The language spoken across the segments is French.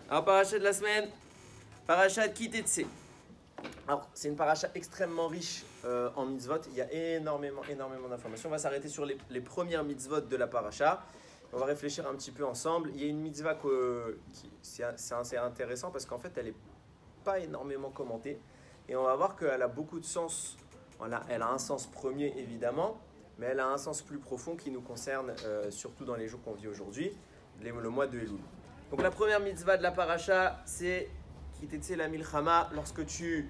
Alors, paracha de la semaine, paracha de Kitetse. Alors, c'est une paracha extrêmement riche en mitzvot. Il y a énormément d'informations. On va s'arrêter sur les premières mitzvot de la paracha. On va réfléchir un petit peu ensemble. Il y a une mitzvah qui c'est assez intéressant parce qu'en fait, elle n'est pas énormément commentée. Et on va voir qu'elle a beaucoup de sens. Voilà, elle a un sens premier, évidemment, mais elle a un sens plus profond qui nous concerne, surtout dans les jours qu'on vit aujourd'hui, le mois de Elul. Donc la première mitzvah de la paracha, c'est Kitetse la milchama, lorsque tu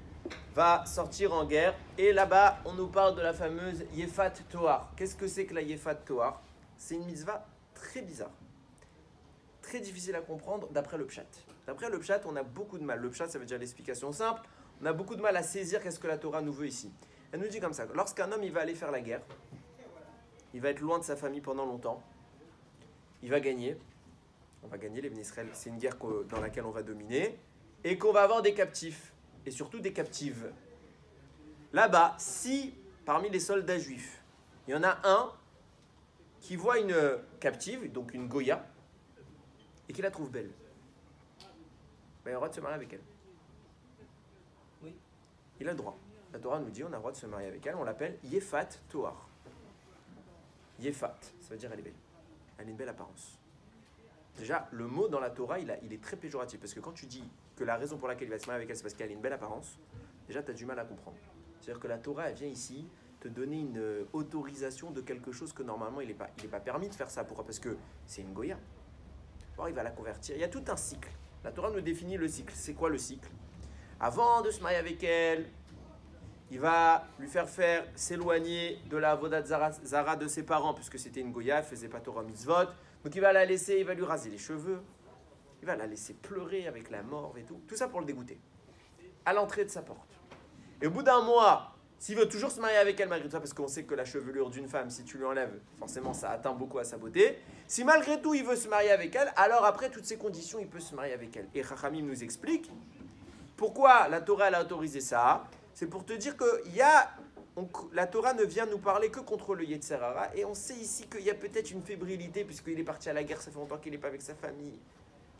vas sortir en guerre. Et là-bas, on nous parle de la fameuse Yefat Toar. Qu'est-ce que c'est que la Yefat Toar? C'est une mitzvah très bizarre, très difficile à comprendre d'après le pshat. D'après le pshat, on a beaucoup de mal. Le pshat, ça veut dire l'explication simple. On a beaucoup de mal à saisir qu'est-ce que la Torah nous veut ici. Elle nous dit comme ça, lorsqu'un homme il va aller faire la guerre, il va être loin de sa famille pendant longtemps, il va gagner, on va gagner les Bnei Israël, c'est une guerre dans laquelle on va dominer, et qu'on va avoir des captifs, et surtout des captives. Là-bas, si parmi les soldats juifs, il y en a un qui voit une captive, donc une Goya, et qui la trouve belle, ben, il a le droit de se marier avec elle. Oui. Il a le droit. La Torah nous dit on a le droit de se marier avec elle, on l'appelle Yefat Toar. Yefat, ça veut dire elle est belle. Elle a une belle apparence. Déjà, le mot dans la Torah, il est très péjoratif, parce que quand tu dis que la raison pour laquelle il va se marier avec elle, c'est parce qu'elle a une belle apparence, déjà tu as du mal à comprendre. C'est-à-dire que la Torah, elle vient ici te donner une autorisation de quelque chose que normalement il n'est pas permis de faire ça. Pourquoi? Parce que c'est une Goya. Alors il va la convertir. Il y a tout un cycle. La Torah nous définit le cycle. C'est quoi le cycle? Avant de se marier avec elle, il va lui faire s'éloigner de la avodat zara de ses parents, puisque c'était une Goya, elle ne faisait pas Torah mitzvot. Donc il va la laisser, il va lui raser les cheveux, il va la laisser pleurer avec la morve et tout. Tout ça pour le dégoûter. À l'entrée de sa porte. Et au bout d'un mois, s'il veut toujours se marier avec elle malgré tout ça, parce qu'on sait que la chevelure d'une femme, si tu lui enlèves, forcément ça atteint beaucoup à sa beauté. Si malgré tout il veut se marier avec elle, alors après toutes ces conditions, il peut se marier avec elle. Et Chachamim nous explique pourquoi la Torah elle a autorisé ça. C'est pour te dire que la Torah ne vient nous parler que contre le Yetzer Hara. Et on sait ici qu'il y a peut-être une fébrilité, puisqu'il est parti à la guerre, ça fait longtemps qu'il n'est pas avec sa famille.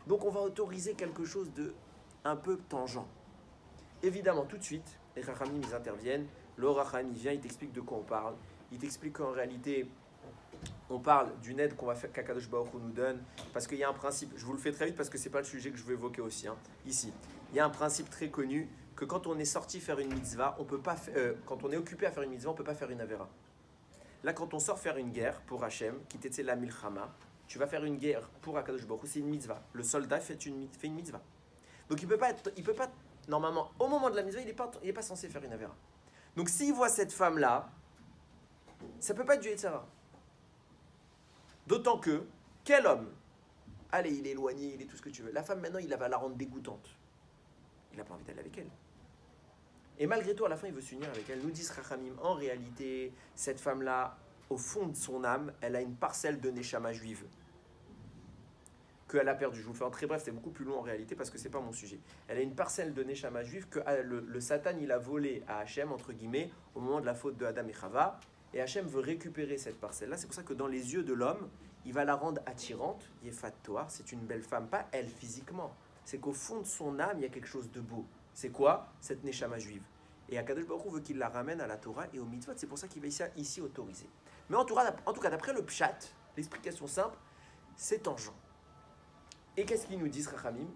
Donc on va autoriser quelque chose de un peu tangent. Évidemment, tout de suite, les Chachamim ils interviennent. Le Racham il vient, il t'explique de quoi on parle. Il t'explique qu'en réalité, on parle d'une aide qu'Akadosh Baruch Hu nous donne. Parce qu'il y a un principe, je vous le fais très vite parce que ce n'est pas le sujet que je veux évoquer aussi, ici. Il y a un principe très connu que quand on est sorti faire une mitzvah, on peut pas quand on est occupé à faire une mitzvah, on ne peut pas faire une avera. Là, quand on sort faire une guerre pour Hachem, qui était la milchama, tu vas faire une guerre pour Akadosh Baruch Hu, c'est une mitzvah. Le soldat fait une mitzvah. Donc il peut pas, normalement, au moment de la mitzvah, il n'est pas censé faire une avera. Donc s'il voit cette femme-là, ça ne peut pas être du Yetzer Hara. D'autant que, quel homme? Allez, il est éloigné, il est tout ce que tu veux. La femme, maintenant, il va la rendre dégoûtante. Il n'a pas envie d'aller avec elle. Et malgré tout, à la fin, il veut s'unir avec elle. Nous dit Rachamim, en réalité, cette femme-là, au fond de son âme, elle a une parcelle de Neshama juive qu'elle a perdue. Je vous le fais en très bref, c'est beaucoup plus long en réalité parce que ce n'est pas mon sujet. Elle a une parcelle de Neshama juive que le Satan, il a volé à Hachem, entre guillemets, au moment de la faute de Adam et Chava. Et Hachem veut récupérer cette parcelle-là. C'est pour ça que dans les yeux de l'homme, il va la rendre attirante. Yefat Toar, c'est une belle femme, pas elle physiquement. C'est qu'au fond de son âme, il y a quelque chose de beau. C'est quoi? Cette Neshama juive. Et Akadosh Baruch Hu veut qu'il la ramène à la Torah et au mitzvot. C'est pour ça qu'il va ici autoriser. Mais en tout cas, d'après le pshat, l'explication simple, c'est tangent. Et qu'est-ce qu'ils nous disent, Rachamim?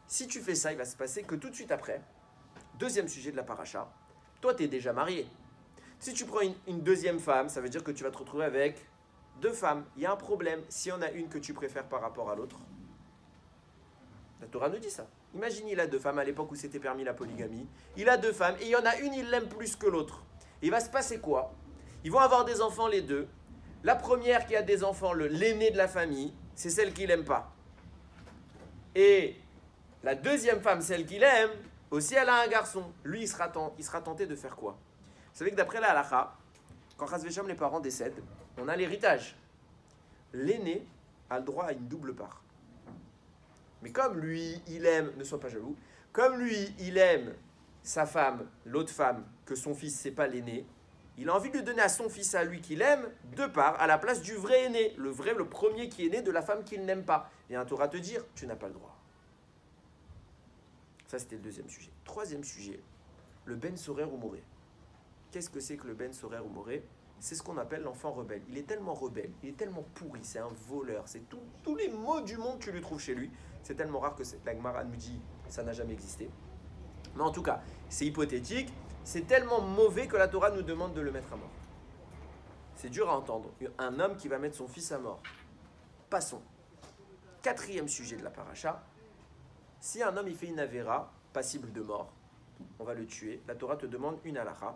Si tu fais ça, il va se passer que tout de suite après, deuxième sujet de la paracha, toi, tu es déjà marié. Si tu prends une deuxième femme, ça veut dire que tu vas te retrouver avec deux femmes. Il y a un problème. S'il y en a une que tu préfères par rapport à l'autre, la Torah nous dit ça. Imagine, il a deux femmes à l'époque où c'était permis la polygamie. Il a deux femmes et il y en a une, il l'aime plus que l'autre. Il va se passer quoi? Ils vont avoir des enfants les deux. La première qui a des enfants, l'aîné de la famille, c'est celle qu'il n'aime pas. Et la deuxième femme, celle qu'il aime, aussi elle a un garçon. Lui, il sera tenté de faire quoi? Vous savez que d'après la halakha, quand Chas v'Shalom les parents décèdent, on a l'héritage. L'aîné a le droit à une double part. Mais comme lui, il aime, ne sois pas jaloux, comme lui, il aime sa femme, l'autre femme, que son fils, c'est pas l'aîné, il a envie de lui donner à son fils, à lui qu'il aime, deux parts, à la place du vrai aîné, le premier qui est né de la femme qu'il n'aime pas. Et un Torah te dire, tu n'as pas le droit. Ça, c'était le deuxième sujet. Troisième sujet, le Ben Sorer ou Moré. Qu'est-ce que c'est que le Ben Sorer ou Moré? C'est ce qu'on appelle l'enfant rebelle. Il est tellement rebelle, il est tellement pourri, c'est un voleur, c'est tous les maux du monde tu le trouves chez lui. C'est tellement rare que la Gemara nous dit ça n'a jamais existé. Mais en tout cas, c'est hypothétique, c'est tellement mauvais que la Torah nous demande de le mettre à mort. C'est dur à entendre. Un homme qui va mettre son fils à mort. Passons. Quatrième sujet de la paracha. Si un homme il fait une avéra, passible de mort, on va le tuer. La Torah te demande une halakha.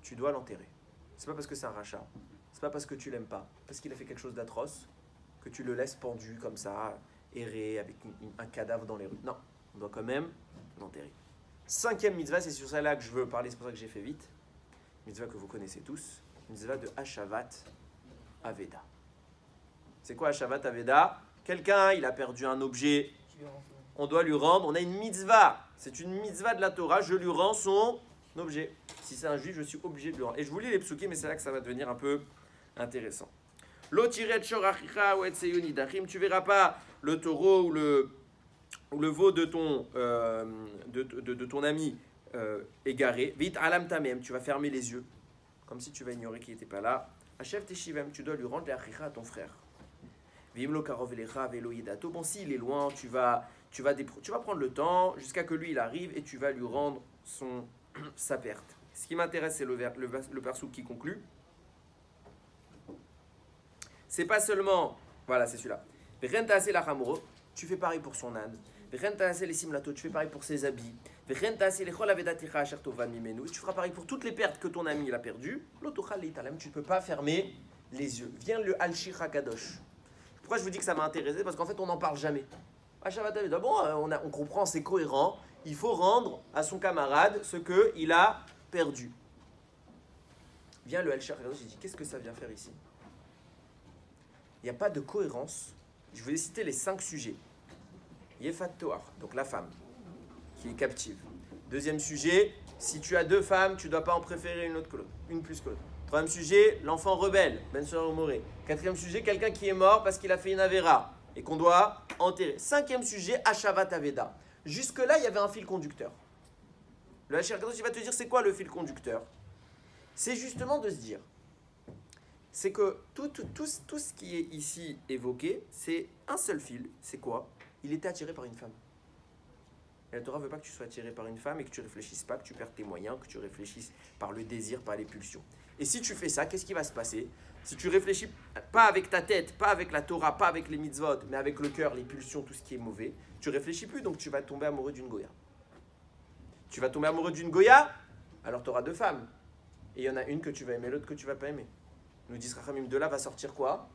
Tu dois l'enterrer. C'est pas parce que c'est un rachat. C'est pas parce que tu l'aimes pas. Parce qu'il a fait quelque chose d'atroce que tu le laisses pendu comme ça, errer avec un cadavre dans les rues. Non, on doit quand même l'enterrer. Cinquième mitzvah, c'est sur celle-là que je veux parler, c'est pour ça que j'ai fait vite. Mitzvah que vous connaissez tous. Mitzvah de Hashavat Aveda. C'est quoi Hashavat Aveda? Quelqu'un, il a perdu un objet, on doit lui rendre, on a une mitzvah. C'est une mitzvah de la Torah, je lui rends son objet. Si c'est un juif, je suis obligé de le rendre. Et je vous lis les psukim, mais c'est là que ça va devenir un peu intéressant. L'otiret shorachicha ou etseyonidachim, tu verras pas le taureau ou le veau de ton ami égaré. Vite alam tamem, tu vas fermer les yeux, comme si tu vas ignorer qu'il n'était pas là. Achef teshivem, tu dois lui rendre l'achicha à ton frère. Vimlo karov elecha velo yidato. Bon, s'il est loin, tu vas prendre le temps jusqu'à que lui il arrive et tu vas lui rendre sa perte. Ce qui m'intéresse, c'est le persouk qui conclut. C'est pas seulement, voilà, c'est celui-là. Tu fais pareil pour son âne. Tu fais pareil pour ses habits. Tu feras pareil pour toutes les pertes que ton ami il a perdues. Tu ne peux pas fermer les yeux. Viens le Al-Shir HaKadosh. Pourquoi je vous dis que ça m'a intéressé? Parce qu'en fait, on n'en parle jamais. Bon, on comprend, c'est cohérent. Il faut rendre à son camarade ce qu'il a perdu. Vient le Al-Shir HaKadosh, il dit, qu'est-ce que ça vient faire ici? Il n'y a pas de cohérence. Je vous ai cité les 5 sujets. Yefat Toar, donc la femme qui est captive. Deuxième sujet, si tu as 2 femmes, tu ne dois pas en préférer une autre que l'autre, une plus que l'autre. Troisième sujet, l'enfant rebelle, Ben Sorer ou Moré. Quatrième sujet, quelqu'un qui est mort parce qu'il a fait une avéra et qu'on doit enterrer. Cinquième sujet, Hashavat Aveda. Jusque-là, il y avait un fil conducteur. Le Hachir Kadosh, il va te dire c'est quoi le fil conducteur? C'est justement de se dire, c'est que tout ce qui est ici évoqué, c'est un seul fil. C'est quoi? Il était attiré par une femme. Et la Torah ne veut pas que tu sois attiré par une femme et que tu ne réfléchisses pas, que tu perdes tes moyens, que tu réfléchisses par le désir, par les pulsions. Et si tu fais ça, qu'est-ce qui va se passer? Si tu réfléchis pas avec ta tête, pas avec la Torah, pas avec les mitzvot, mais avec le cœur, les pulsions, tout ce qui est mauvais, tu réfléchis plus, donc tu vas tomber amoureux d'une Goya. Tu vas tomber amoureux d'une Goya, alors tu auras 2 femmes. Et il y en a une que tu vas aimer, l'autre que tu ne vas pas aimer. Nous dit Rachamim, de là va sortir quoi?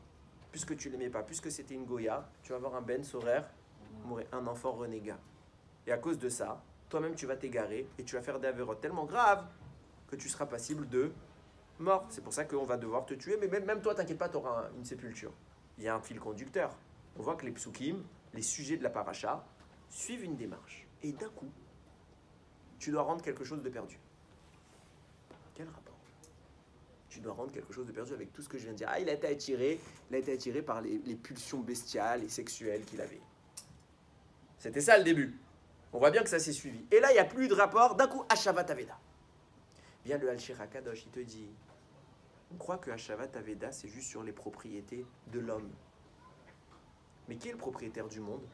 Puisque tu ne l'aimais pas, puisque c'était une Goya, tu vas avoir un Ben Sorer, un enfant renégat. Et à cause de ça, toi-même tu vas t'égarer et tu vas faire des avérotes tellement graves que tu seras passible de mort. C'est pour ça qu'on va devoir te tuer, mais même toi, t'inquiète pas, tu auras une sépulture. Il y a un fil conducteur. On voit que les psukim, les sujets de la paracha, suivent une démarche. Et d'un coup, tu dois rendre quelque chose de perdu. Quel rapport? Tu dois rendre quelque chose de perdu avec tout ce que je viens de dire. Ah, il a été attiré par les pulsions bestiales et sexuelles qu'il avait. C'était ça le début. On voit bien que ça s'est suivi. Et là, il n'y a plus de rapport. D'un coup, Hashavat Aveda. Bien le Al-Shir HaKadosh, il te dit, on croit que Hashavat Aveda, c'est juste sur les propriétés de l'homme. Mais qui est le propriétaire du monde?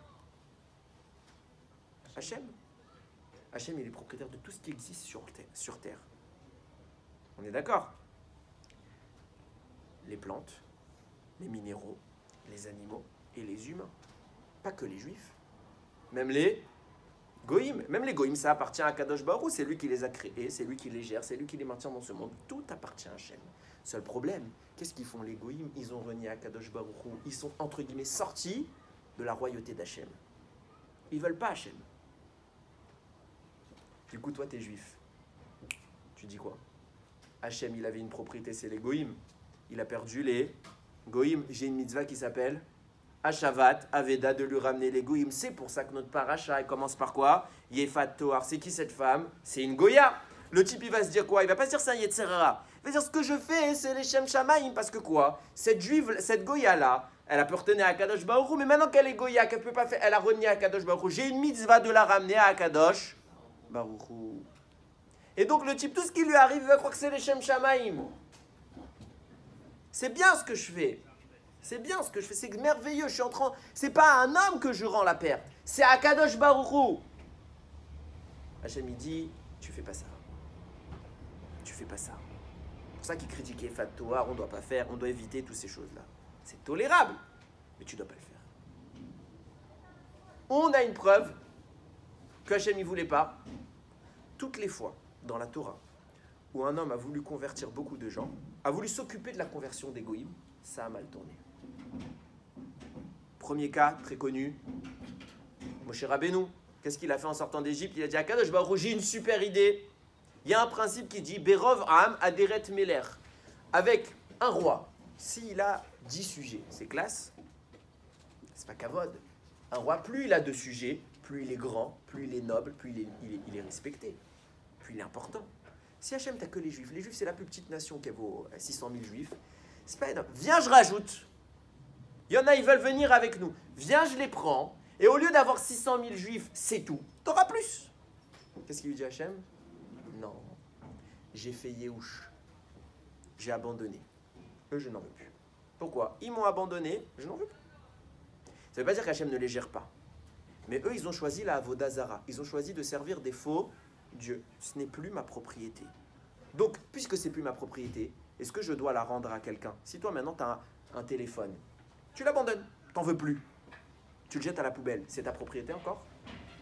Hachem. Hachem, il est propriétaire de tout ce qui existe sur terre. On est d'accord? Les plantes, les minéraux, les animaux et les humains. Pas que les juifs. Même les goïms. Même les goïms, ça appartient à Kadosh Baruch Hu. C'est lui qui les a créés, c'est lui qui les gère, c'est lui qui les maintient dans ce monde. Tout appartient à Hachem. Seul problème, qu'est-ce qu'ils font les goïms? Ils ont renié à Kadosh Baruch Hu. Ils sont entre guillemets sortis de la royauté d'Hachem. Ils ne veulent pas Hachem. Du coup, toi, tu es juif. Tu dis quoi? Hachem, il avait une propriété, c'est les goïms. Il a perdu les goïms. J'ai une mitzvah qui s'appelle Hashavat Aveda, de lui ramener les goïms. C'est pour ça que notre paracha, elle commence par quoi? Yefat Toar. C'est qui cette femme? C'est une Goya. Le type, il va se dire quoi? Il va pas se dire c'est un Yetzerara. Il va dire ce que je fais, c'est les Shem Shamaim. Parce que quoi? Cette juive, cette Goya-là, Elle a appartenu à Akadosh Baruch Hu, mais maintenant qu'elle est goya, qu'elle peut pas faire, elle a renié à Akadosh Baruch Hu. J'ai une mitzvah de la ramener à Akadosh Baruch Hu. Et donc le type, tout ce qui lui arrive, il va croire que c'est les Shem Shamaim. C'est bien ce que je fais. C'est bien ce que je fais, c'est merveilleux. Je suis en train. C'est pas à un homme que je rends la perte, c'est à Akadosh Baruch Hu. Hachem il dit, tu fais pas ça. Tu fais pas ça. C'est pour ça qu'il critiquait Fat Toar, on doit pas faire, on doit éviter toutes ces choses-là. C'est tolérable, mais tu dois pas le faire. On a une preuve que Hachem ne voulait pas. Toutes les fois dans la Torah où un homme a voulu convertir beaucoup de gens, a voulu s'occuper de la conversion des goïms, ça a mal tourné. Premier cas très connu, Moshe Rabbeinu. Qu'est-ce qu'il a fait en sortant d'Égypte? Il a dit à Kadosh Baruch Hu, j'ai une super idée. Il y a un principe qui dit Berov Am Aderet Meler. Avec un roi, s'il a 10 sujets, c'est classe, c'est pas kavod. Un roi, plus il a de sujets, plus il est grand, plus il est noble, plus il est respecté, plus il est important. Si Hachem t'as que les juifs c'est la plus petite nation qui vaut 600 000 juifs, c'est pas énorme. Viens, je rajoute. Il y en a, ils veulent venir avec nous. Viens, je les prends. Et au lieu d'avoir 600 000 juifs, c'est tout. T'auras plus. Qu'est-ce qu'il lui dit Hachem? Non. J'ai fait Yehush. J'ai abandonné. Eux, je n'en veux plus. Pourquoi? Ils m'ont abandonné, je n'en veux plus. Ça ne veut pas dire qu'Hachem ne les gère pas. Mais eux, ils ont choisi la Avodah Zara. Ils ont choisi de servir des faux dieux. Ce n'est plus ma propriété. Donc, puisque ce n'est plus ma propriété, est-ce que je dois la rendre à quelqu'un? Si toi, maintenant, tu as un téléphone, tu l'abandonnes. T'en veux plus. Tu le jettes à la poubelle. C'est ta propriété encore?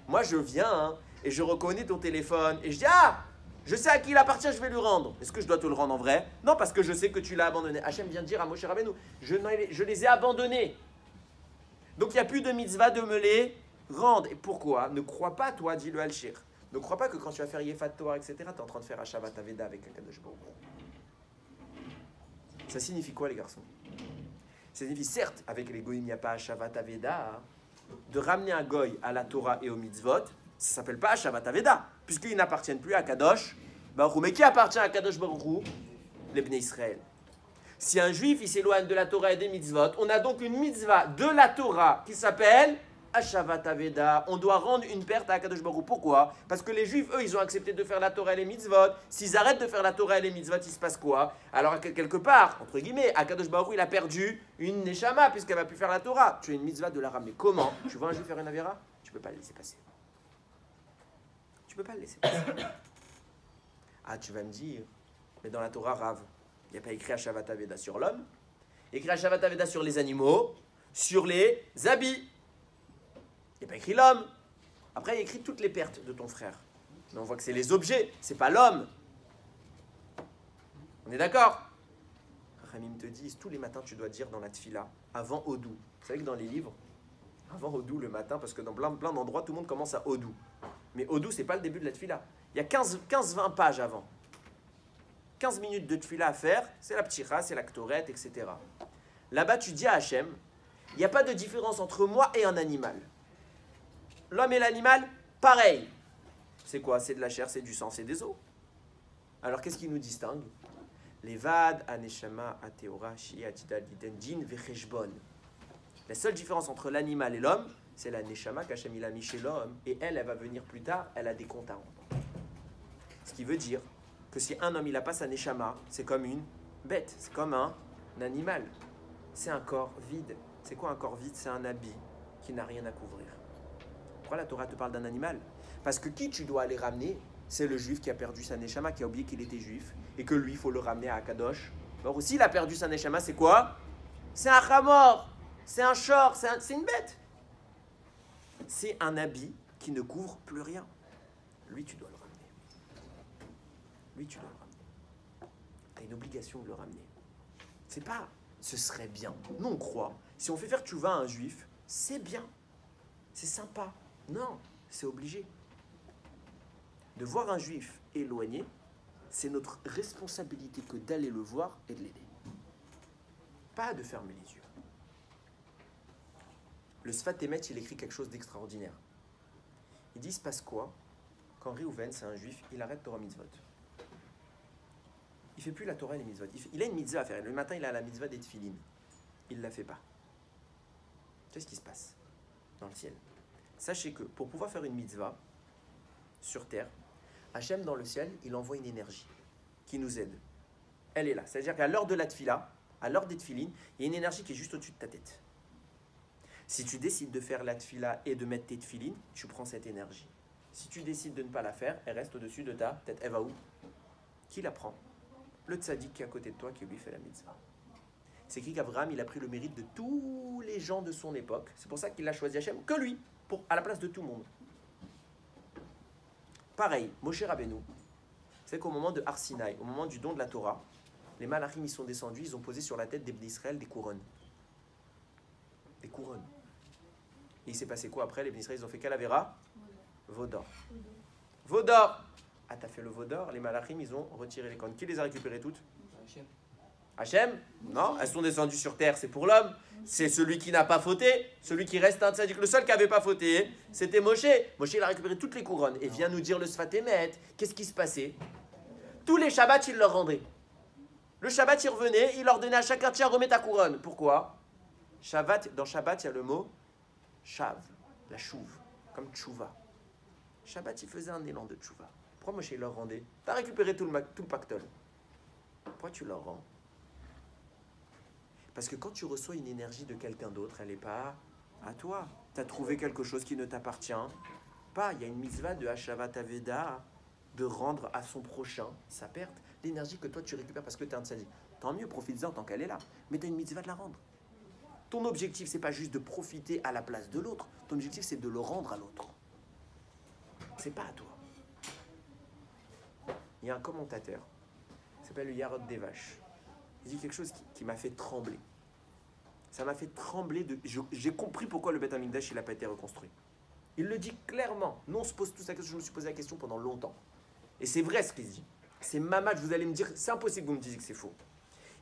Moi, je viens et je reconnais ton téléphone et je dis « Ah, je sais à qui il appartient, je vais lui rendre. » Est-ce que je dois te le rendre en vrai? Non, parce que je sais que tu l'as abandonné. Hachem vient de dire à Moshe Rabbeinu, je les ai abandonnés. Donc, il n'y a plus de mitzvah de me les rendre. Et pourquoi? Ne crois pas, toi, dit le Halshir. Ne crois pas que quand tu vas faire Yefat Torah, etc., tu es en train de faire Hashavat Aveda avec un Kadosh Baruch Hu. Ça signifie quoi, les garçons? Ça signifie, certes, avec les goyim, il n'y a pas Hashavat Aveda, de ramener un goy à la Torah et au mitzvot, ça ne s'appelle pas Hashavat Aveda, puisqu'ils n'appartiennent plus à Kadosh Baruch Hu. Mais qui appartient à Kadosh Baruch Hu? Les Bnei Israël. Si un juif il s'éloigne de la Torah et des mitzvot, on a donc une mitzvah de la Torah qui s'appelle Hashavat Aveda. On doit rendre une perte à Kadosh Baruch Hu. Pourquoi? Parce que les juifs, eux, ils ont accepté de faire la Torah et les mitzvot. S'ils arrêtent de faire la Torah et les mitzvot, il se passe quoi? Alors, quelque part, entre guillemets, Kadosh Baruch Hu, il a perdu une neshama puisqu'elle va plus faire la Torah. Tu as une mitzvah de la ramener. Comment? Tu vois un juif faire une avéra? Tu ne peux pas le laisser passer. Tu ne peux pas le laisser passer. Ah, tu vas me dire, mais dans la Torah, Rav, il n'y a pas écrit Hashavat Aveda sur l'homme, il y a écrit Hashavat Aveda sur les animaux, sur les habits. Il n'y a pas écrit l'homme. Après, il y a écrit toutes les pertes de ton frère. Mais on voit que c'est les objets, c'est pas l'homme. On est d'accord? Ramim te dit, tous les matins, tu dois dire dans la tfila, avant Odou. Vous savez que dans les livres, avant Odou le matin, parce que dans plein d'endroits, tout le monde commence à Odou. Mais Odou, c'est pas le début de la tfila. Il y a 15-20 pages avant. 15 minutes de tfila à faire, c'est la ptira, c'est la ktoret, etc. Là-bas, tu dis à Hachem, il n'y a pas de différence entre moi et un animal. L'homme et l'animal, pareil. C'est quoi? C'est de la chair, c'est du sang, c'est des os. Alors, qu'est-ce qui nous distingue? Levad, aneshama, ateora, shi, atida, didendin, vecheshbon. La seule différence entre l'animal et l'homme, c'est la neshama qu'Hachem il a mis chez l'homme. Et elle va venir plus tard, elle a des comptes à rendre. Ce qui veut dire que si un homme il n'a pas sa neshama, c'est comme une bête, c'est comme un animal. C'est un corps vide. C'est quoi un corps vide? C'est un habit qui n'a rien à couvrir. Pourquoi la Torah te parle d'un animal? Parce que qui tu dois aller ramener? C'est le juif qui a perdu sa neshama, qui a oublié qu'il était juif, et que lui, il faut le ramener à Akadosh. Alors aussi, il a perdu sa neshama, c'est quoi? C'est un chamor, c'est un shor, c'est une bête. C'est un habit qui ne couvre plus rien. Lui, tu dois le ramener. Lui, tu dois le ramener. Tu as une obligation de le ramener. C'est pas « ce serait bien ». Nous, on croit. Si on fait faire tchouva à un juif, c'est bien. C'est sympa. Non, c'est obligé. De voir un juif éloigné, c'est notre responsabilité que d'aller le voir et de l'aider. Pas de fermer les yeux. Le Sfat Emet, il écrit quelque chose d'extraordinaire. Il dit, il se passe quoi quand Réhouven, c'est un juif, il arrête Torah Mitzvot. Il ne fait plus la Torah et les Mitzvot. Il a une mitzvah à faire. Le matin, il a la mitzvah des tefilines. Il ne la fait pas. Qu'est-ce qui se passe dans le ciel? Sachez que pour pouvoir faire une mitzvah sur terre, Hachem dans le ciel, il envoie une énergie qui nous aide. Elle est là. C'est-à-dire qu'à l'heure de la tfila, à l'heure des tfilines, il y a une énergie qui est juste au-dessus de ta tête. Si tu décides de faire la tfila et de mettre tes tfilines, tu prends cette énergie. Si tu décides de ne pas la faire, elle reste au-dessus de ta tête. Elle va où? Qui la prend? Le tzaddik qui est à côté de toi, qui lui fait la mitzvah. C'est écrit qu'Abraham, il a pris le mérite de tous les gens de son époque. C'est pour ça qu'il a choisi Hachem, que lui, à la place de tout le monde. Pareil, Moshe Rabbeinu, c'est qu'au moment de Har Sinaï, au moment du don de la Torah, les malachim ils sont descendus, ils ont posé sur la tête des Bnei Israël des couronnes. Des couronnes. Et il s'est passé quoi après? Les Bnei Israël, ils ont fait Calavera? Vaudor. Vaudor! Ah, t'as fait le Vaudor? Les malachim, ils ont retiré les cornes. Qui les a récupérées toutes? Hachem? Non, elles sont descendues sur terre, c'est pour l'homme. C'est celui qui n'a pas fauté, celui qui reste un tzaddik. Le seul qui n'avait pas fauté, c'était Moshe. Moshe, il a récupéré toutes les couronnes et vient nous dire le Sfat Emet. Qu'est-ce qui se passait? Tous les Shabbats, il leur rendait. Le Shabbat, il revenait, il leur donnait à chacun, tiens, remets ta couronne. Pourquoi? Dans Shabbat, il y a le mot shav, la chouve, comme tchouva. Shabbat, il faisait un élan de tchouva. Pourquoi Moshe, il leur rendait? Tu as récupéré tout le pactole. Pourquoi tu leur rends? Parce que quand tu reçois une énergie de quelqu'un d'autre, elle n'est pas à toi. Tu as trouvé quelque chose qui ne t'appartient pas. Il y a une mitzvah de Hashavat Aveda, de rendre à son prochain sa perte. L'énergie que toi tu récupères parce que tu es un tzaddik. Tant mieux, profites-en tant qu'elle est là. Mais tu as une mitzvah de la rendre. Ton objectif, c'est pas juste de profiter à la place de l'autre. Ton objectif, c'est de le rendre à l'autre. C'est pas à toi. Il y a un commentateur, il s'appelle le Yarod Devash. Il dit quelque chose qui m'a fait trembler. Ça m'a fait trembler. J'ai compris pourquoi le Beth Amikdash n'a pas été reconstruit. Il le dit clairement. Nous, on se pose tous la question. Je me suis posé la question pendant longtemps. Et c'est vrai ce qu'il dit. C'est mamad, vous allez me dire, c'est impossible que vous me disiez que c'est faux.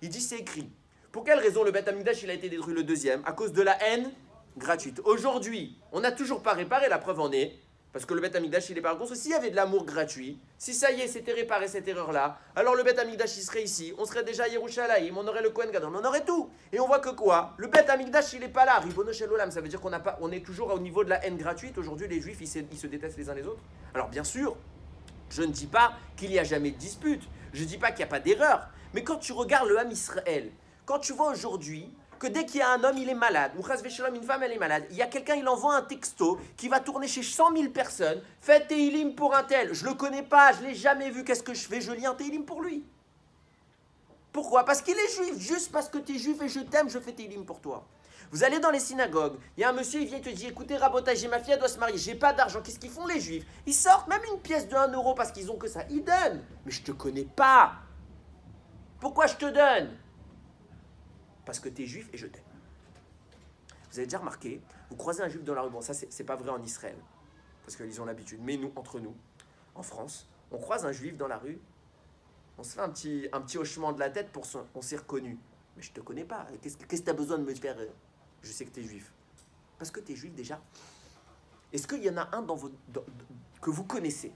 Il dit, c'est écrit. Pour quelle raison le Beth Amikdash a été détruit le deuxième? À cause de la haine gratuite. Aujourd'hui, on n'a toujours pas réparé, la preuve en est. Parce que le Beth Amikdash, il n'est pas reconstruit. S'il y avait de l'amour gratuit, si ça y est, c'était réparé cette erreur-là, alors le Beth Amikdash, il serait ici, on serait déjà à Yerushalayim, on aurait le Kohen Gadol, on aurait tout. Et on voit que quoi? Le Beth Amikdash, il n'est pas là. Ribono Shel Olam, ça veut dire on est toujours au niveau de la haine gratuite. Aujourd'hui, les Juifs, ils se détestent les uns les autres. Alors bien sûr, je ne dis pas qu'il n'y a jamais de dispute. Je ne dis pas qu'il n'y a pas d'erreur. Mais quand tu regardes le Ham Israël, quand tu vois aujourd'hui que dès qu'il y a un homme, il est malade, ou chas v'shalom, une femme, elle est malade, il y a quelqu'un, il envoie un texto qui va tourner chez 100 000 personnes, faites Teilim pour un tel, je ne le connais pas, je ne l'ai jamais vu, qu'est-ce que je fais? Je lis un Teilim pour lui. Pourquoi? Parce qu'il est juif, juste parce que tu es juif et je t'aime, je fais Teilim pour toi. Vous allez dans les synagogues, il y a un monsieur, il vient te dire, écoutez Rabotai, j'ai ma fille, elle doit se marier, j'ai pas d'argent, qu'est-ce qu'ils font les juifs? Ils sortent même une pièce de 1 euro parce qu'ils ont que ça, ils donnent. Mais je te connais pas. Pourquoi je te donne? Parce que tu es juif et je t'aime. Vous avez déjà remarqué, vous croisez un juif dans la rue, bon ça c'est pas vrai en Israël, parce qu'ils ont l'habitude, mais nous, entre nous, en France, on croise un juif dans la rue, on se fait un petit hochement de la tête pour on s'est reconnu. Mais je te connais pas, qu'est-ce que tu as besoin de me faire? Je sais que tu es juif. Parce que tu es juif déjà. Est-ce qu'il y en a un que vous connaissez,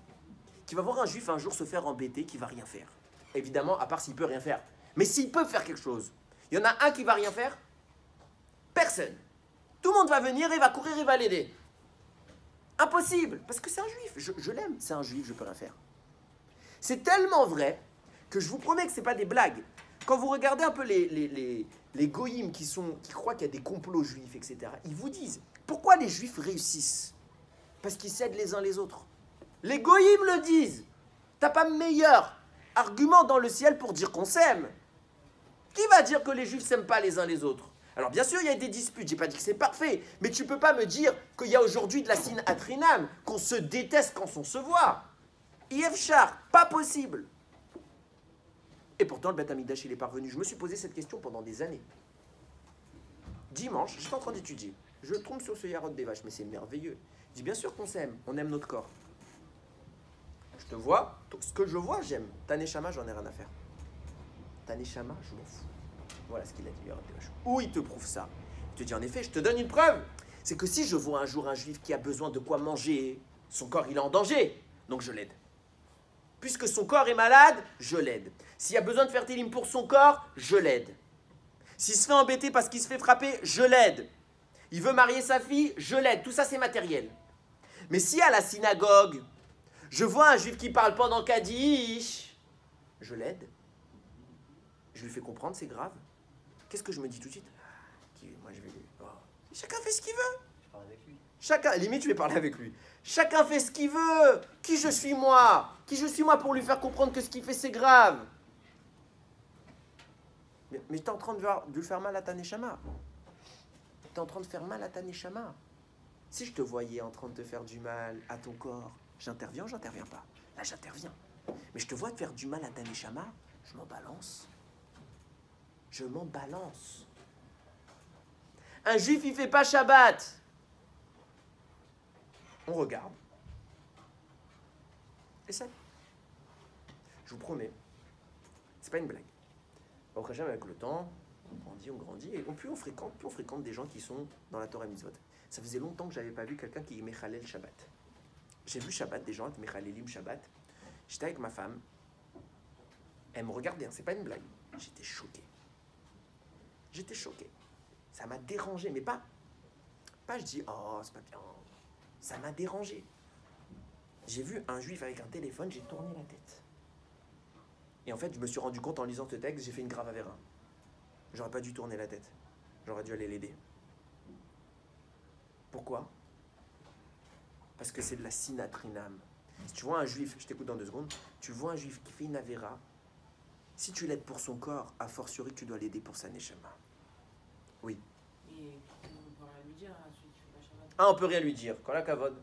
qui va voir un juif un jour se faire embêter, qui va rien faire? Évidemment, à part s'il peut rien faire. Mais s'il peut faire quelque chose, il y en a un qui va rien faire? Personne. Tout le monde va venir, il va courir, il va l'aider. Impossible, parce que c'est un juif. Je l'aime, c'est un juif, je peux rien faire. C'est tellement vrai que je vous promets que ce n'est pas des blagues. Quand vous regardez un peu les goïms qui croient qu'il y a des complots juifs, etc., ils vous disent, pourquoi les juifs réussissent? Parce qu'ils s'aident les uns les autres. Les goïms le disent. T'as pas meilleur argument dans le ciel pour dire qu'on s'aime. Qui va dire que les juifs s'aiment pas les uns les autres? Alors bien sûr, il y a des disputes, j'ai pas dit que c'est parfait, mais tu peux pas me dire qu'il y a aujourd'hui de la sin atrinam, qu'on se déteste quand on se voit. Yevchar, pas possible. Et pourtant, le Beth Amikdash, il est parvenu. Je me suis posé cette question pendant des années. Dimanche, j'étais en train d'étudier. Je tombe sur ce Yarod Devash, mais c'est merveilleux. Je dis bien sûr qu'on s'aime, on aime notre corps. Je te vois, ce que je vois, j'aime. Ta neshama, j'en ai rien à faire. Ta neshama, je m'en fous. Voilà ce qu'il a dit, Yarod Devash. Où il te prouve ça? Il te dit en effet, je te donne une preuve. C'est que si je vois un jour un juif qui a besoin de quoi manger, son corps il est en danger, donc je l'aide. Puisque son corps est malade, je l'aide. S'il a besoin de faire télim pour son corps, je l'aide. S'il se fait embêter parce qu'il se fait frapper, je l'aide. Il veut marier sa fille, je l'aide. Tout ça, c'est matériel. Mais si à la synagogue, je vois un juif qui parle pendant Kaddish, je l'aide. Je lui fais comprendre, c'est grave. Qu'est-ce que je me dis tout de suite? Moi, je vais lui... Oh. Chacun fait ce qu'il veut. Je parle avec lui. Chacun, limite, je vais parler avec lui. Chacun fait ce qu'il veut. Qui je suis moi? Qui je suis moi pour lui faire comprendre que ce qu'il fait, c'est grave? Mais tu es en train de lui faire mal à ta neshama. Tu es en train de faire mal à ta neshama. Si je te voyais en train de te faire du mal à ton corps, j'interviens ou j'interviens pas? Là, j'interviens. Mais je te vois te faire du mal à ta neshama, je m'en balance. Je m'en balance. Un juif, il fait pas Shabbat. On regarde. Et ça, je vous promets, c'est pas une blague. Au Hashem, avec le temps, on grandit, et plus on fréquente des gens qui sont dans la Torah Mitzvot. Ça faisait longtemps que j'avais pas vu quelqu'un qui mechalel Shabbat. J'ai vu Shabbat, des gens qui mechalelim Shabbat. J'étais avec ma femme, elle me regardait, hein, c'est pas une blague. J'étais choqué. J'étais choqué. Ça m'a dérangé, mais pas je dis, oh, c'est pas bien. Ça m'a dérangé. J'ai vu un juif avec un téléphone, j'ai tourné la tête. Et en fait, je me suis rendu compte en lisant ce texte, j'ai fait une grave avéra. J'aurais pas dû tourner la tête. J'aurais dû aller l'aider. Pourquoi? Parce que c'est de la sinatrinam. Si tu vois un juif, je t'écoute dans 2 secondes, tu vois un juif qui fait une avéra, si tu l'aides pour son corps, a fortiori, tu dois l'aider pour sa neshama. Oui. Et on peut rien lui dire à celui qui fait la Shabbat. Ah, on peut rien lui dire. Quand la kavod.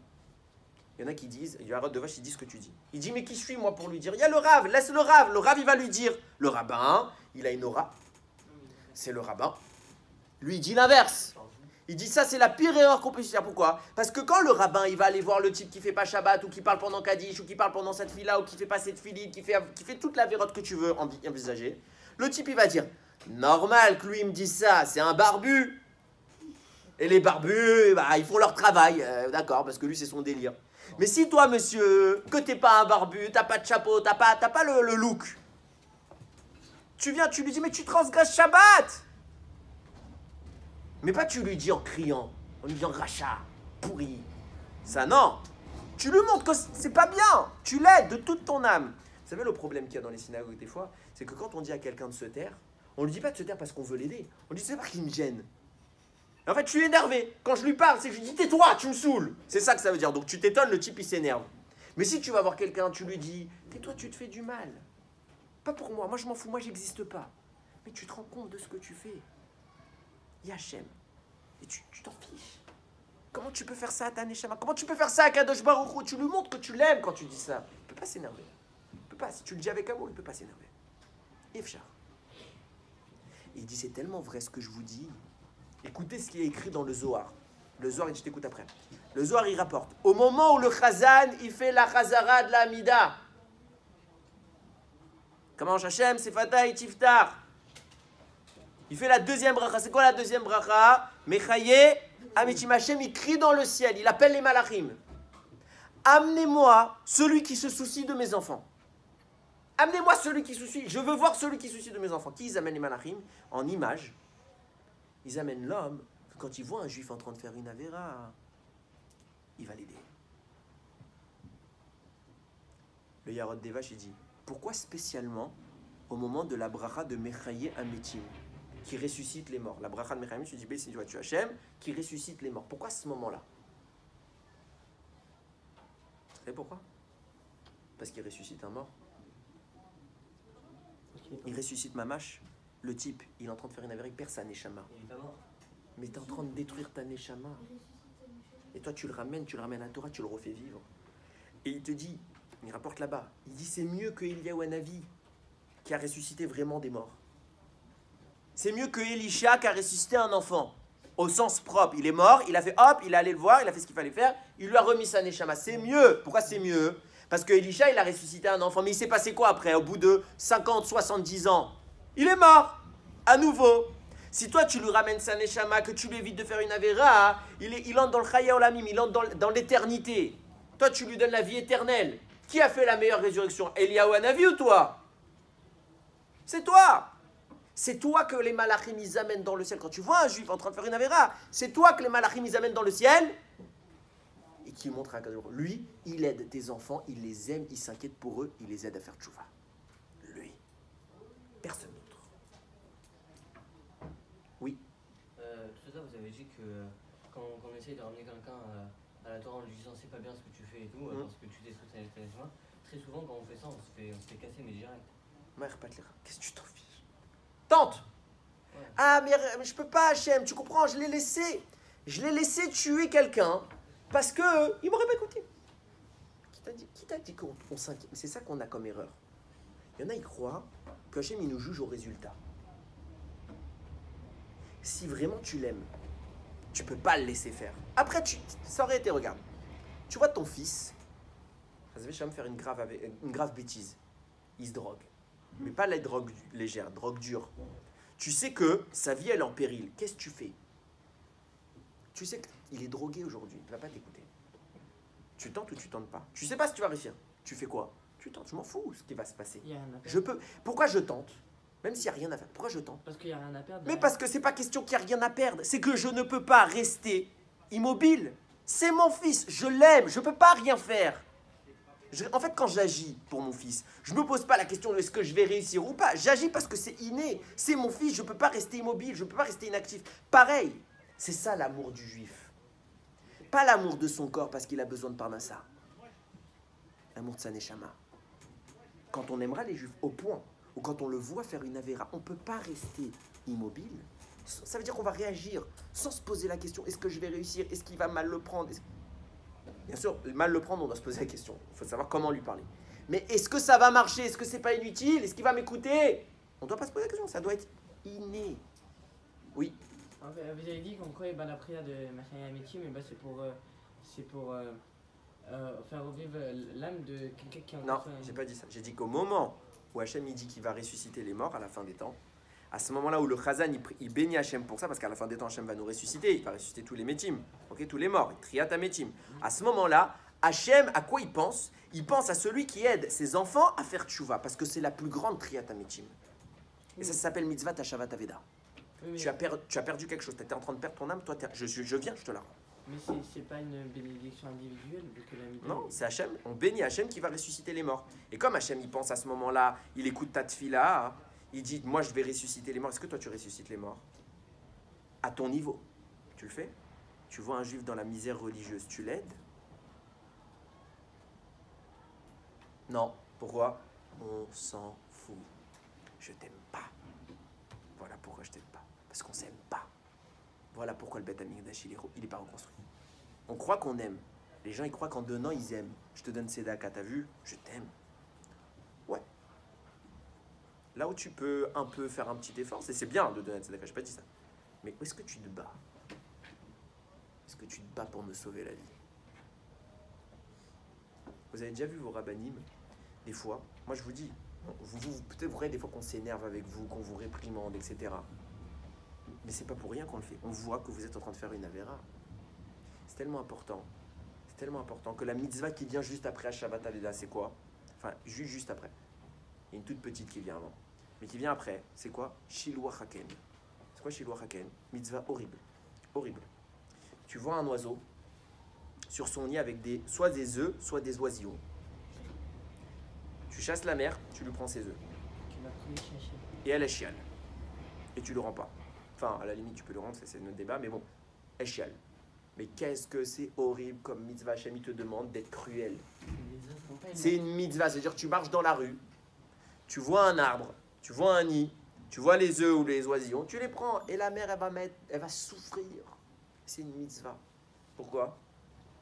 Il y en a qui disent, il y a Harod de Vache, il dit ce que tu dis. Il dit, mais qui suis moi pour lui dire? Il y a le Rav, laisse le Rav. Le Rav, il va lui dire. Le rabbin, il a une aura. C'est le rabbin. Lui, il dit l'inverse. Il dit ça, c'est la pire erreur qu'on puisse faire. Pourquoi? Parce que quand le rabbin, il va aller voir le type qui fait pas Shabbat, ou qui parle pendant Kaddish, ou qui parle pendant cette fila, ou qui fait pas cette filide, qui fait toute la vérote que tu veux envisager, le type, il va dire, normal que lui, il me dise ça, c'est un barbu. Et les barbus, bah, ils font leur travail, d'accord, parce que lui, c'est son délire. Mais si toi, monsieur, que t'es pas un barbu, t'as pas de chapeau, t'as pas le look, tu viens, tu lui dis, mais tu transgresses Shabbat. Mais pas tu lui dis en criant, en lui disant rachat, pourri. Ça, non. Tu lui montres que c'est pas bien. Tu l'aides de toute ton âme. Vous savez, le problème qu'il y a dans les synagogues des fois, c'est que quand on dit à quelqu'un de se taire, on lui dit pas de se taire parce qu'on veut l'aider. On lui dit c'est pas qu'il me gêne. En fait, je suis énervé. Quand je lui parle, c'est que je lui dis tais-toi, tu me saoules. C'est ça que ça veut dire. Donc tu t'étonnes, le type il s'énerve. Mais si tu vas voir quelqu'un, tu lui dis tais-toi, tu te fais du mal. Pas pour moi, moi je m'en fous, moi j'existe pas. Mais tu te rends compte de ce que tu fais. Yachem. Et tu t'en fiches. Comment tu peux faire ça à ta neshama? Comment tu peux faire ça à Kadosh Baruch Hu? Tu lui montres que tu l'aimes quand tu dis ça. Il ne peut pas s'énerver. Il peut pas. Si tu le dis avec amour, il ne peut pas s'énerver. Ifchar. Il dit c'est tellement vrai ce que je vous dis. Écoutez ce qui est écrit dans le Zohar. Le Zohar, je t'écoute après. Le Zohar, il rapporte. Au moment où le Chazan, il fait la Chazara de la Amida. Comment Hachem, c'est Fatah et Tiftar. Il fait la deuxième bracha. C'est quoi la deuxième bracha? Mechaye, Amitim Hashem, il crie dans le ciel. Il appelle les malachim. Amenez-moi celui qui se soucie de mes enfants. Amenez-moi celui qui se soucie. Je veux voir celui qui se soucie de mes enfants. Qui ils amènent les malachim? En image. Ils amènent l'homme. Quand il voit un juif en train de faire une avéra, il va l'aider. Le Yarod Devash, il dit, pourquoi spécialement au moment de la bracha de Mechaye Amitim, qui ressuscite les morts? La bracha de Mechaye, tu dis, c'est tu Hachem, qui ressuscite les morts. Pourquoi à ce moment-là? Vous savez pourquoi? Parce qu'il ressuscite un mort. Il ressuscite Mamash. Le type, il est en train de faire une avéra, il perd sa neshama. Mais tu es en train de détruire ta neshama. Et toi, tu le ramènes à la Torah, tu le refais vivre. Et il te dit, il rapporte là-bas, il dit c'est mieux que Eliyahu Hanavi qui a ressuscité vraiment des morts. C'est mieux que Elisha qui a ressuscité un enfant. Au sens propre, il est mort, il a fait hop, il est allé le voir, il a fait ce qu'il fallait faire, il lui a remis sa neshama. C'est mieux. Pourquoi c'est mieux? Parce que Elisha, il a ressuscité un enfant. Mais il s'est passé quoi après? Au bout de 50, 70 ans, il est mort. À nouveau. Si toi, tu lui ramènes sa neshama, que tu lui évites de faire une avéra, il entre dans le chaya olamim, il entre dans l'éternité. Toi, tu lui donnes la vie éternelle. Qui a fait la meilleure résurrection? Eliyahu Hanavi ou toi? C'est toi. C'est toi que les malachim ils amènent dans le ciel. Quand tu vois un juif en train de faire une avéra, c'est toi que les malachim ils amènent dans le ciel. Et qui montre à Kadosh. Lui, il aide tes enfants, il les aime, il s'inquiète pour eux, il les aide à faire tchouva. Lui. Personne d'autre. Oui. Tout à l'heure, vous avez dit que quand on essaye de ramener quelqu'un à la Torah en lui disant c'est pas bien ce que tu fais et tout, parce que tu détruis ta neshama, très souvent quand on fait ça, on se fait casser, mais direct. Qu'est-ce que tu t'en fiches? Tente. Ouais. Ah, mais je peux pas, Hachem, tu comprends, je l'ai laissé. Je l'ai laissé tuer quelqu'un parce que il m'aurait pas écouté. Qui t'a dit qu'on s'inquiète? C'est ça qu'on a comme erreur. Il y en a, ils croient que Hachem, il nous juge au résultat. Si vraiment tu l'aimes, tu peux pas le laisser faire. Après, ça aurait été, regarde. Tu vois ton fils, ça va faire une grave bêtise. Il se drogue. Mais pas la drogue légère, drogue dure. Tu sais que sa vie, elle est en péril. Qu'est-ce que tu fais? Tu sais qu'il est drogué aujourd'hui. Il ne va pas t'écouter. Tu tentes ou tu tentes pas? Tu sais pas si tu vas réussir. Tu fais quoi? Tu tentes. Je m'en fous ce qui va se passer. Il y a rien à perdre. Je peux. Pourquoi je tente? Même s'il n'y a rien à faire. Pourquoi je tente? Parce qu'il y a rien à perdre. Mais parce que c'est pas question qu'il n'y a rien à perdre. C'est que je ne peux pas rester immobile. C'est mon fils. Je l'aime. Je ne peux pas rien faire. En fait, quand j'agis pour mon fils, je ne me pose pas la question de est-ce que je vais réussir ou pas. J'agis parce que c'est inné. C'est mon fils. Je ne peux pas rester immobile. Je ne peux pas rester inactif. Pareil. C'est ça l'amour du juif. Pas l'amour de son corps parce qu'il a besoin de parnassa. L'amour de sa neshama. Quand on aimera les juifs au point ou quand on le voit faire une avéra, on ne peut pas rester immobile. Ça veut dire qu'on va réagir sans se poser la question est-ce que je vais réussir? Est-ce qu'il va mal le prendre? Bien sûr, mal le prendre, on doit se poser la question. Il faut savoir comment lui parler. Mais est-ce que ça va marcher? Est-ce que c'est pas inutile? Est-ce qu'il va m'écouter? On ne doit pas se poser la question, ça doit être inné. Oui. Vous avez dit qu'en quoi la prière de Machaya Mitim, c'est pour faire revivre l'âme de quelqu'un qui est en Non, j'ai pas dit ça. J'ai dit qu'au moment où Hachem il dit qu'il va ressusciter les morts à la fin des temps, à ce moment-là où le Chazan il bénit Hachem pour ça, parce qu'à la fin des temps Hachem va nous ressusciter, il va ressusciter tous les métim, tous les morts, Triat Métim. À ce moment-là, Hachem, à quoi il pense? Il pense à celui qui aide ses enfants à faire tchouva, parce que c'est la plus grande Triat Métim. Et ça s'appelle Mitzvah Tashavat Aveda. Oui, Tu as perdu quelque chose, tu étais en train de perdre ton âme, toi je viens, je te la rends. Mais c'est pas une bénédiction individuelle que la Mitzvah. Non, c'est Hachem, on bénit Hachem qui va ressusciter les morts. Et comme Hachem il pense à ce moment-là, il écoute ta tfila, il dit moi je vais ressusciter les morts. Est-ce que toi tu ressuscites les morts? À ton niveau, tu le fais? Tu vois un juif dans la misère religieuse, tu l'aides? Non, pourquoi? On s'en fout. Je t'aime pas. Voilà pourquoi je t'aime pas. Parce qu'on s'aime pas. Voilà pourquoi le Beth Amikdash il est pas reconstruit. On croit qu'on aime. Les gens ils croient qu'en donnant ils aiment. Je te donne Sedaka, t'as vu? Je t'aime. Ouais. Là où tu peux un peu faire un petit effort, c'est bien de donner Sedaka, j'ai pas dit ça. Mais où est-ce que tu te bats? Est-ce que tu te bats pour me sauver la vie? Vous avez déjà vu vos rabbinim? Des fois, moi je vous dis, peut-être vous voyez des fois qu'on s'énerve avec vous, qu'on vous réprimande, etc. Mais c'est pas pour rien qu'on le fait. On voit que vous êtes en train de faire une avéra. C'est tellement important. C'est tellement important que la mitzvah qui vient juste après Shabbat Aveda, c'est quoi? Enfin, juste après. Il y a une toute petite qui vient avant. Mais qui vient après, c'est quoi? Shilwa Haken. C'est quoi Shilwa Haken? Mitzvah horrible. Horrible. Tu vois un oiseau sur son nid avec soit des œufs, soit des oisillons. Tu chasses la mère, tu lui prends ses œufs. Et elle chiale. Et tu le rends pas. Enfin, à la limite, tu peux le rendre, c'est notre débat, mais bon, elle chiale. Mais qu'est-ce que c'est horrible comme mitzvah. Hachem, il te demande d'être cruel. C'est une mitzvah, c'est-à-dire tu marches dans la rue, tu vois un arbre, tu vois un nid, tu vois les œufs ou les oisillons, tu les prends et la mère, elle va souffrir. C'est une mitzvah. Pourquoi?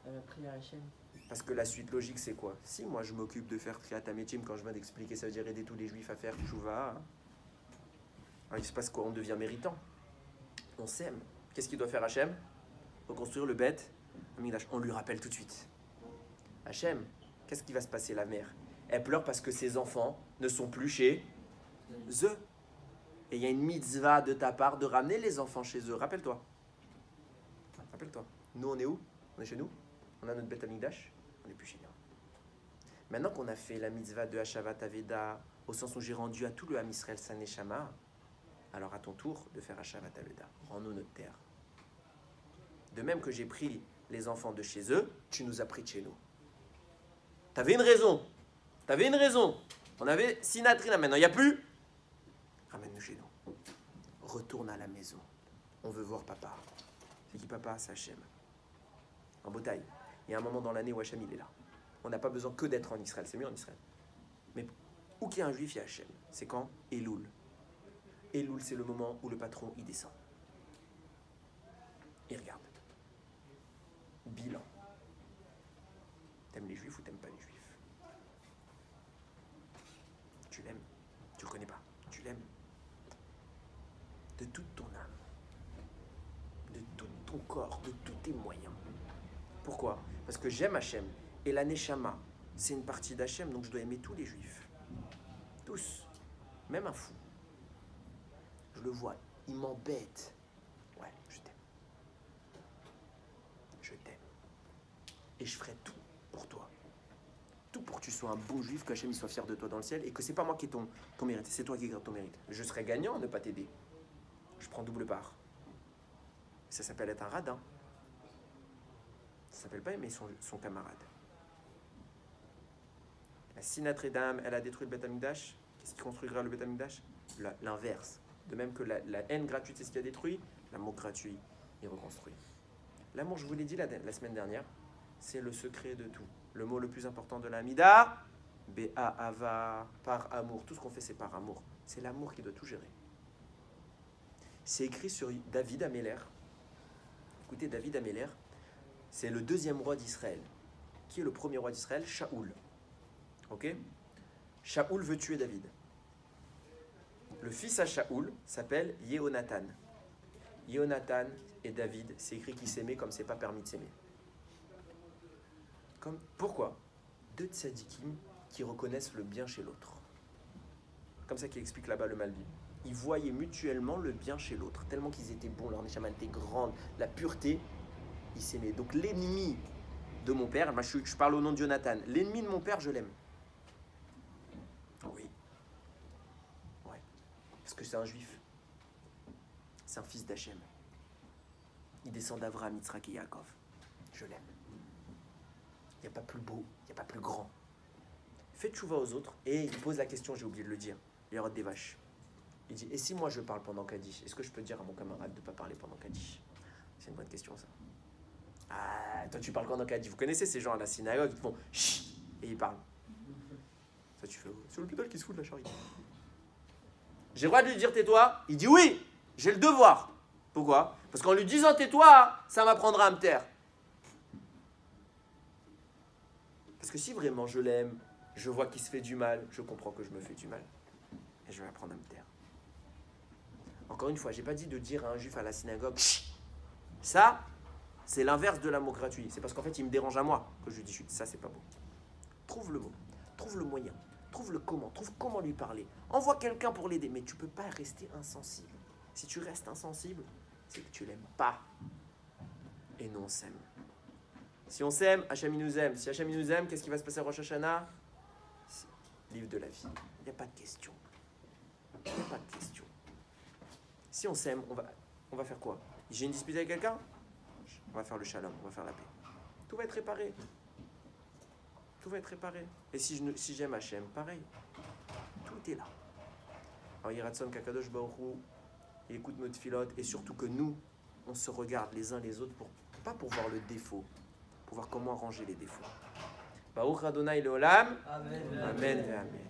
Elle a pris à Hachem. Parce que la suite logique, c'est quoi? Si moi je m'occupe de faire Triat Ametim, quand je viens d'expliquer, ça veut dire aider tous les juifs à faire Tchouva, il se passe quoi? On devient méritant. On s'aime. Qu'est-ce qu'il doit faire Hachem? Reconstruire le Beth Amikdash. On lui rappelle tout de suite. Hachem, qu'est-ce qui va se passer? La mère, elle pleure parce que ses enfants ne sont plus chez eux. Et il y a une mitzvah de ta part de ramener les enfants chez eux. Rappelle-toi. Rappelle-toi. Nous, on est où? On est chez nous? On a notre Beth Amikdash? On n'est plus chez nous. Maintenant qu'on a fait la mitzvah de Hashavat Aveda, au sens où j'ai rendu à tout le Ham Israël sa neshama, alors à ton tour de faire Hashavat Aveda. Rends-nous notre terre. De même que j'ai pris les enfants de chez eux, tu nous as pris de chez nous. T'avais une raison. T'avais une raison. On avait Sinatrina, maintenant il n'y a plus. Ramène-nous chez nous. Retourne à la maison. On veut voir papa. C'est qui papa? C'est Hachem. En Botaï. Il y a un moment dans l'année où Hachem il est là. On n'a pas besoin que d'être en Israël. C'est mieux en Israël. Mais où qu'il y a un juif, il y a Hachem. C'est quand? Elul. Elul, c'est le moment où le patron il descend. Il regarde. Bilan. T'aimes les juifs ou t'aimes pas les juifs? Tu l'aimes? Tu le connais pas? Tu l'aimes? De toute ton âme, de tout ton corps, de tous tes moyens. Pourquoi? Parce que j'aime Hachem. Et la Neshama, c'est une partie d'Hachem, donc je dois aimer tous les juifs. Tous. Même un fou. Je le vois, il m'embête. Ouais, je t'aime. Je t'aime. Et je ferai tout pour toi. Tout pour que tu sois un beau juif, que Hachem soit fier de toi dans le ciel, et que c'est pas moi qui ai ton mérite, c'est toi qui garde ton mérite. Je serais gagnant à ne pas t'aider. Je prends double part. Ça s'appelle être un radin. Ça s'appelle pas aimer son camarade. La Sinatredam, elle a détruit le Beth Amikdash. Qu'est-ce qui construira le Beth Amikdash? L'inverse. De même que la haine gratuite, c'est ce qui a détruit, l'amour gratuit, il reconstruit. L'amour, je vous l'ai dit la semaine dernière, c'est le secret de tout. Le mot le plus important de la Mida, Be'ahava, par amour. Tout ce qu'on fait, c'est par amour. C'est l'amour qui doit tout gérer. C'est écrit sur David Améler. Écoutez, David Améler, c'est le deuxième roi d'Israël. Qui est le premier roi d'Israël? Shaoul. Ok? Shaoul veut tuer David. Le fils à Shaoul s'appelle Yehonatan. Yehonatan et David, c'est écrit qu'ils s'aimaient comme c'est pas permis de s'aimer. Pourquoi? Deux tzadikim qui reconnaissent le bien chez l'autre. Comme ça qu'il explique là-bas le Malbi. Ils voyaient mutuellement le bien chez l'autre, tellement qu'ils étaient bons, leur neshama était grande, la pureté, ils s'aimaient. Donc l'ennemi de mon père, moi je parle au nom de Jonathan, l'ennemi de mon père, je l'aime. Oui. Ouais. Parce que c'est un juif. C'est un fils d'Hachem. Il descend d'Avraham, Yitzhak et Yaakov. Je l'aime. Il n'y a pas plus beau, il n'y a pas plus grand. Fais tchouva aux autres, et il pose la question, j'ai oublié de le dire, il y aura des vaches. Il dit, et si moi je parle pendant Kaddish, est-ce que je peux dire à mon camarade de ne pas parler pendant Kaddish? C'est une bonne question ça. Ah, toi tu parles pendant Kaddish. Vous connaissez ces gens à la synagogue, ils font chut et ils parlent. Ça tu fais, c'est le pédale qui se fout de la charité. J'ai le droit de lui dire tais-toi? Il dit oui, j'ai le devoir. Pourquoi? Parce qu'en lui disant tais-toi, ça m'apprendra à me taire. Parce que si vraiment je l'aime, je vois qu'il se fait du mal, je comprends que je me fais du mal. Et je vais apprendre à me taire. Encore une fois, je n'ai pas dit de dire à un juif à la synagogue chut. Ça, c'est l'inverse de l'amour gratuit. C'est parce qu'en fait, il me dérange à moi que je lui dis chut. Ça, c'est pas beau. Trouve le mot, trouve le moyen, trouve comment lui parler. Envoie quelqu'un pour l'aider, mais tu ne peux pas rester insensible. Si tu restes insensible, c'est que tu ne l'aimes pas. Et nous, on s'aime. Si on s'aime, Hachem il nous aime. Si Hachem il nous aime, qu'est-ce qui va se passer à Rosh Hashanah? Livre de la vie. Il n'y a pas de question. Il n'y a pas de question. Si on s'aime, on va faire quoi? J'ai une dispute avec quelqu'un? On va faire le shalom, on va faire la paix. Tout va être réparé. Tout va être réparé. Et si j'aime Hachem, pareil. Tout est là. Alors, Yiratson Kakadosh Baruch Hu, il écoute notre filote, et surtout que nous, on se regarde les uns les autres, pas pour voir le défaut, pour voir comment arranger les défauts. Baruch Adonai Leolam. Amen. Amen. Amen.